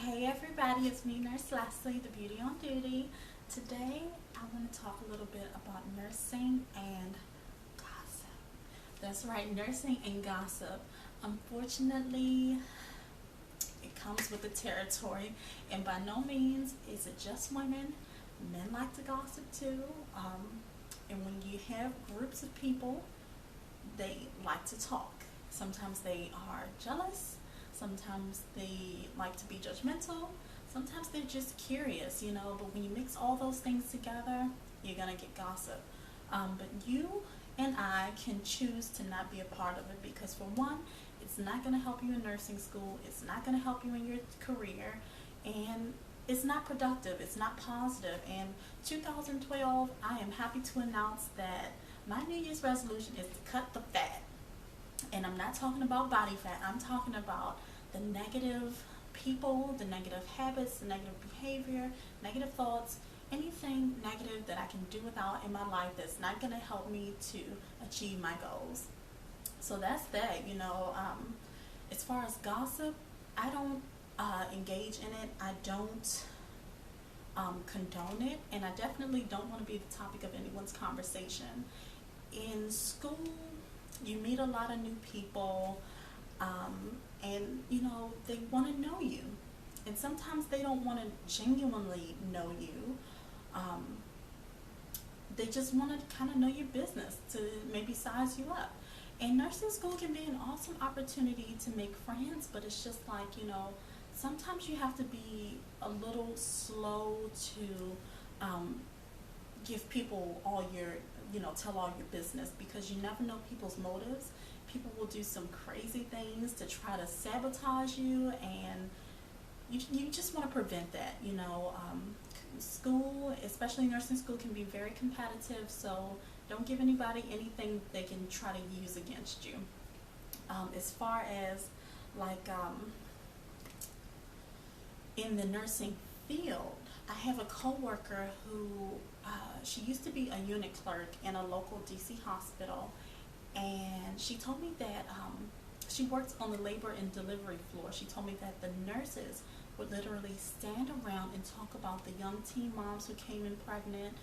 Hey everybody, it's me, Nurse Leslie, the Beauty on Duty. Today I want to talk a little bit about nursing and gossip. That's right, nursing and gossip. Unfortunately, it comes with the territory, and by no means is it just women. Men like to gossip too. And when you have groups of people, they like to talk. Sometimes they are jealous. Sometimes they like to be judgmental. Sometimes they're just curious, But when you mix all those things together, you're going to get gossip. But you and I can choose to not be a part of it because, for one, it's not going to help you in nursing school. It's not going to help you in your career. And it's not productive. It's not positive. And 2012, I am happy to announce that my New Year's resolution is to cut the fat. And I'm not talking about body fat. I'm talking about the negative people, the negative habits, the negative behavior, negative thoughts, anything negative that I can do without in my life that's not going to help me to achieve my goals. So that's that, As far as gossip, I don't engage in it. I don't condone it. And I definitely don't want to be the topic of anyone's conversation. In school, you meet a lot of new people, and they want to know you, and sometimes they don't want to genuinely know you. They just want to kind of know your business to maybe size you up. And nursing school can be an awesome opportunity to make friends, but it's just like, sometimes you have to be a little slow to give people all your tell all your business, because you never know people's motives. People will do some crazy things to try to sabotage you, and you just want to prevent that. School, especially nursing school, can be very competitive, so don't give anybody anything they can try to use against you. As far as in the nursing field, I have a coworker who she used to be a unit clerk in a local DC hospital, and she told me that she worked on the labor and delivery floor. She told me that the nurses would literally stand around and talk about the young teen moms who came in pregnant.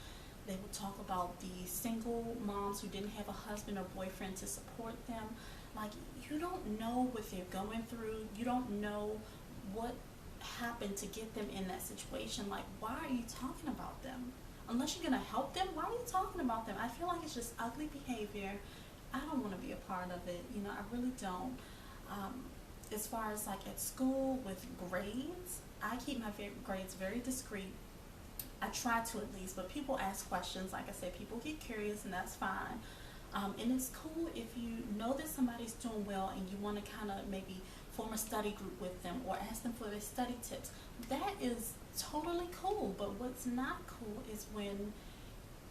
They would talk about the single moms who didn't have a husband or boyfriend to support them. Like, you don't know what they're going through. You don't know what happened to get them in that situation. Like, why are you talking about them? Unless you're going to help them, why are you talking about them? I feel like it's just ugly behavior. I don't want to be a part of it. I really don't. As far as at school with grades, I keep my grades very discreet. I try to, at least, but people ask questions. Like I said, people get curious, and that's fine. And it's cool if you know that somebody's doing well and you want to kind of maybe form a study group with them or ask them for their study tips. That is totally cool. But what's not cool is when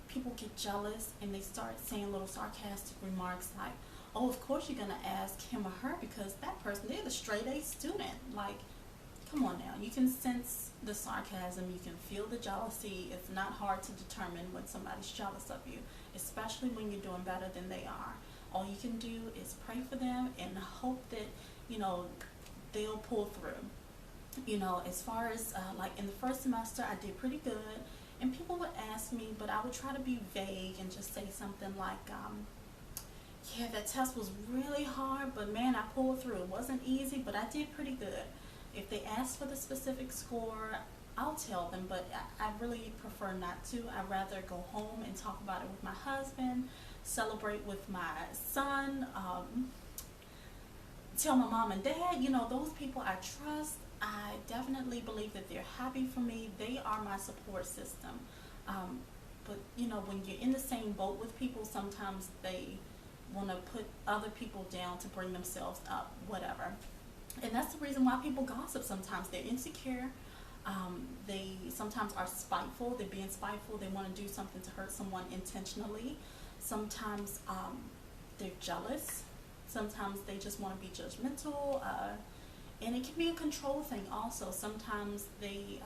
people get jealous and they start saying little sarcastic remarks like, oh, of course you're going to ask him or her because that person, they're the straight A student. Like, come on now. You can sense the sarcasm. You can feel the jealousy. It's not hard to determine when somebody's jealous of you, especially when you're doing better than they are. All you can do is pray for them and hope that, they'll pull through. As far as in the first semester, I did pretty good. And people would ask me, but I would try to be vague and just say something like, yeah, that test was really hard, but man, I pulled through. It wasn't easy, but I did pretty good. If they ask for the specific score, I'll tell them, but I really prefer not to. I'd rather go home and talk about it with my husband, celebrate with my son, tell my mom and dad, those people I trust. I definitely believe that they're happy for me. They are my support system. But, when you're in the same boat with people, sometimes they want to put other people down to bring themselves up, whatever. And that's the reason why people gossip sometimes. They're insecure. They sometimes are spiteful. They're being spiteful. They want to do something to hurt someone intentionally. Sometimes they're jealous. Sometimes they just want to be judgmental. And it can be a control thing also. Sometimes they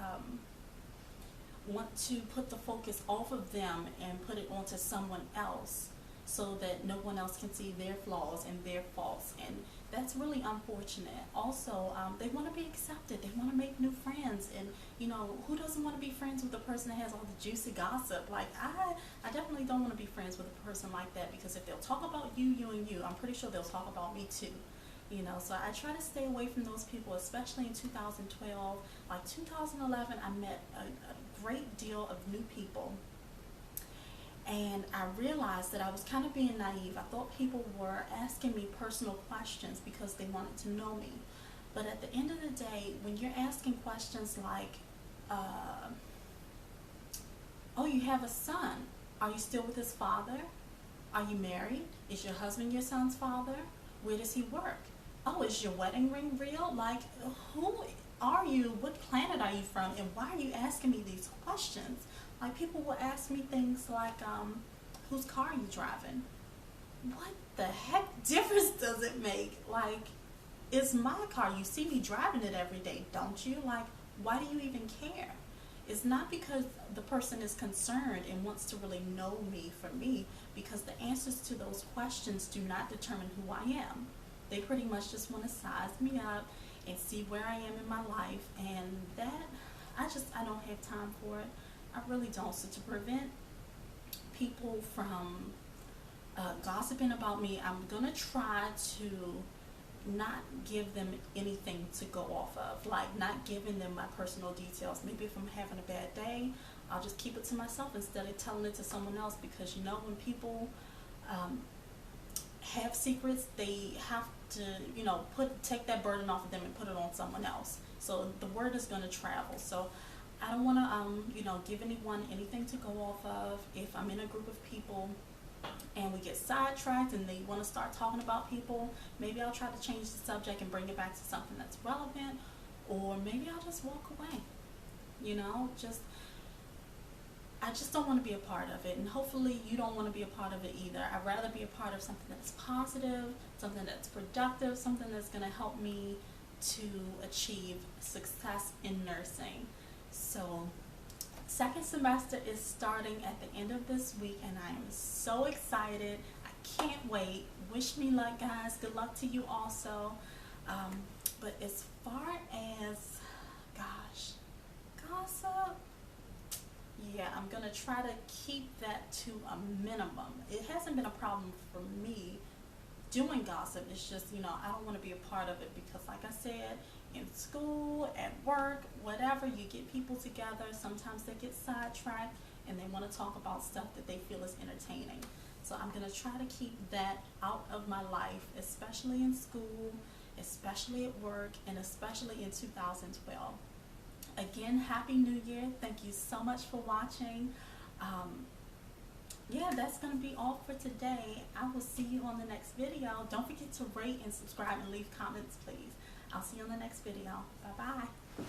want to put the focus off of them and put it onto someone else so that no one else can see their flaws and their faults. And that's really unfortunate. Also, they want to be accepted. They want to make new friends, and you know, who doesn't want to be friends with a person that has all the juicy gossip? Like I definitely don't want to be friends with a person like that, because if they'll talk about you, and you, I'm pretty sure they'll talk about me too. You know, so I try to stay away from those people, especially in 2012. Like 2011, I met a great deal of new people, and I realized that I was kind of being naive. I thought people were asking me personal questions because they wanted to know me. But at the end of the day, when you're asking questions like, oh, you have a son. Are you still with his father? Are you married? Is your husband your son's father? Where does he work? Oh, is your wedding ring real? Like, who are you? What planet are you from? And why are you asking me these questions? Like, people will ask me things like, whose car are you driving? What the heck difference does it make? Like, it's my car. You see me driving it every day, don't you? Like, why do you even care? It's not because the person is concerned and wants to really know me for me, because the answers to those questions do not determine who I am. They pretty much just want to size me up and see where I am in my life, and that, I don't have time for it. I really don't. So to prevent people from gossiping about me, I'm gonna try to not give them anything to go off of, like not giving them my personal details. Maybe if I'm having a bad day, I'll just keep it to myself instead of telling it to someone else, because you know, when people have secrets, they have to, you know, take that burden off of them and put it on someone else. So the word is going to travel. So I don't want to, you know, give anyone anything to go off of. If I'm in a group of people and we get sidetracked and they want to start talking about people, maybe I'll try to change the subject and bring it back to something that's relevant, or maybe I'll just walk away. You know, I just don't want to be a part of it, and hopefully you don't want to be a part of it either. I'd rather be a part of something that's positive, something that's productive, something that's going to help me to achieve success in nursing. So, second semester is starting at the end of this week, and I am so excited. I can't wait. Wish me luck, guys. Good luck to you also. But as far as, gosh, gossip, yeah, I'm going to try to keep that to a minimum. It hasn't been a problem for me doing gossip. It's just, you know, I don't want to be a part of it, because like I said, in school, at work, whatever, you get people together. Sometimes they get sidetracked and they want to talk about stuff that they feel is entertaining. So I'm going to try to keep that out of my life, especially in school, especially at work, and especially in 2012. Again, Happy New Year. Thank you so much for watching. Yeah, that's going to be all for today. I will see you on the next video. Don't forget to rate and subscribe and leave comments, please. I'll see you on the next video. Bye-bye.